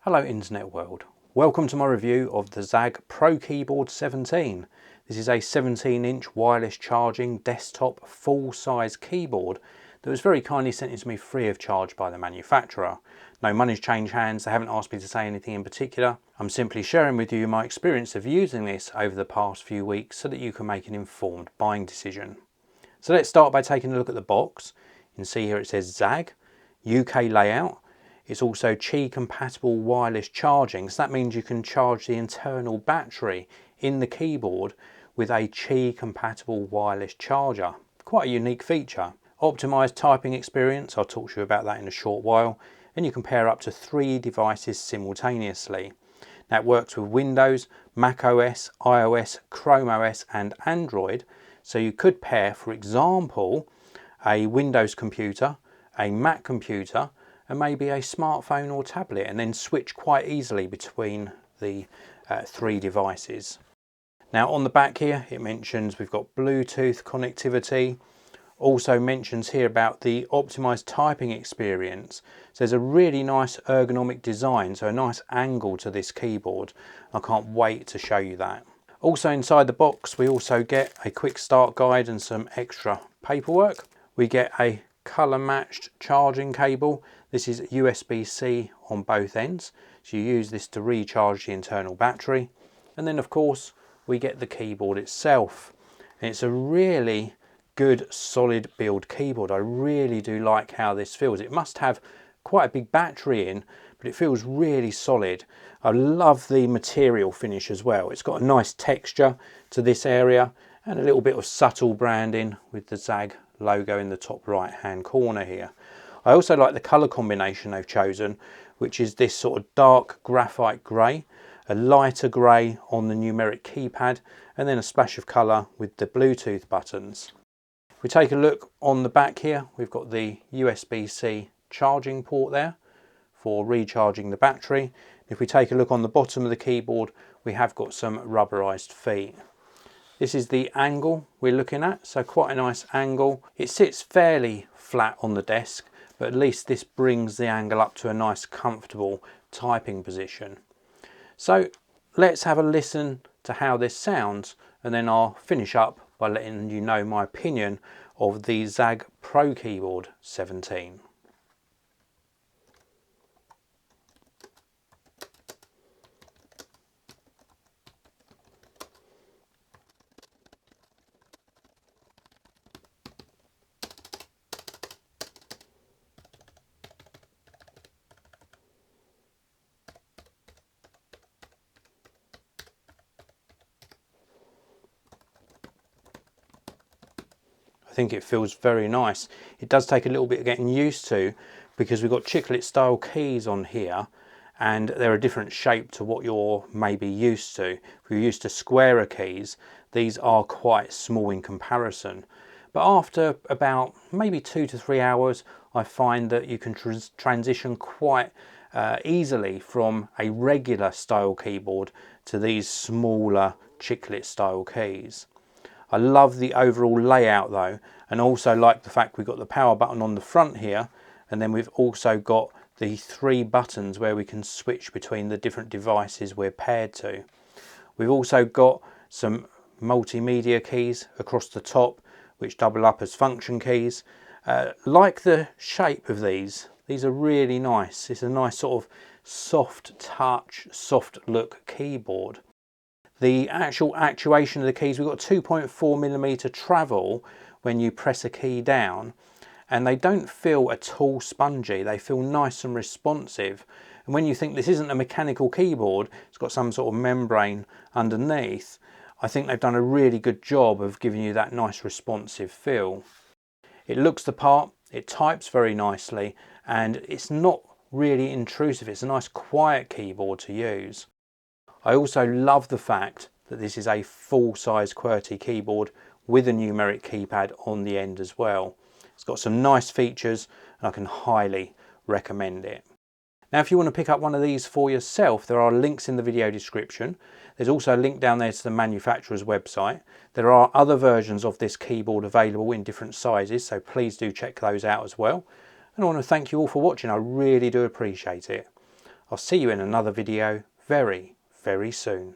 Hello Internet World, welcome to my review of the ZAGG Pro Keyboard 17. This is a 17-inch wireless charging desktop full-size keyboard that was very kindly sent in to me free of charge by the manufacturer. No money's changed hands, they haven't asked me to say anything in particular. I'm simply sharing with you my experience of using this over the past few weeks so that you can make an informed buying decision. So let's start by taking a look at the box. You can see here it says ZAGG, UK layout. It's also Qi compatible wireless charging, so that means you can charge the internal battery in the keyboard with a Qi compatible wireless charger. Quite a unique feature. Optimised typing experience, I'll talk to you about that in a short while, and you can pair up to 3 devices simultaneously. Now it works with Windows, macOS, iOS, ChromeOS and Android, so you could pair, for example, a Windows computer, a Mac computer, and maybe a smartphone or tablet, and then switch quite easily between the 3 devices. Now on the back here it mentions we've got Bluetooth connectivity, also mentions here about the optimized typing experience. So there's a really nice ergonomic design, so a nice angle to this keyboard. I can't wait to show you that. Also inside the box we also get a quick start guide and some extra paperwork. We get a colour matched charging cable. This is USB-C on both ends, so you use this to recharge the internal battery. And then of course we get the keyboard itself, and it's a really good solid build keyboard. I really do like how this feels. It must have quite a big battery in, but it feels really solid. I love the material finish as well. It's got a nice texture to this area and a little bit of subtle branding with the ZAGG logo in the top right hand corner here. I also like the colour combination they've chosen, which is this sort of dark graphite grey, a lighter grey on the numeric keypad, and then a splash of colour with the Bluetooth buttons. If we take a look on the back here, we've got the USB-C charging port there for recharging the battery. If we take a look on the bottom of the keyboard, we have got some rubberized feet. This is the angle we're looking at, so quite a nice angle. It sits fairly flat on the desk, but at least this brings the angle up to a nice comfortable typing position. So let's have a listen to how this sounds, and then I'll finish up by letting you know my opinion of the ZAGG Pro Keyboard 17. I think it feels very nice. It does take a little bit of getting used to because we've got chiclet style keys on here and they're a different shape to what you're maybe used to. If you're used to squarer keys, these are quite small in comparison. But after about maybe 2 to 3 hours, I find that you can transition quite easily from a regular style keyboard to these smaller chiclet style keys. I love the overall layout though, and also like the fact we've got the power button on the front here, and then we've also got the 3 buttons where we can switch between the different devices we're paired to. We've also got some multimedia keys across the top which double up as function keys. Like the shape of these are really nice. It's a nice sort of soft touch, soft look keyboard. The actual actuation of the keys, we've got 2.4mm travel when you press a key down, and they don't feel at all spongy. They feel nice and responsive. And when you think this isn't a mechanical keyboard, it's got some sort of membrane underneath, I think they've done a really good job of giving you that nice responsive feel. It looks the part, it types very nicely, and it's not really intrusive. It's a nice quiet keyboard to use. I also love the fact that this is a full-size QWERTY keyboard with a numeric keypad on the end as well. It's got some nice features and I can highly recommend it. Now if you want to pick up one of these for yourself, there are links in the video description. There's also a link down there to the manufacturer's website. There are other versions of this keyboard available in different sizes, so please do check those out as well. And I want to thank you all for watching. I really do appreciate it. I'll see you in another video very, very soon.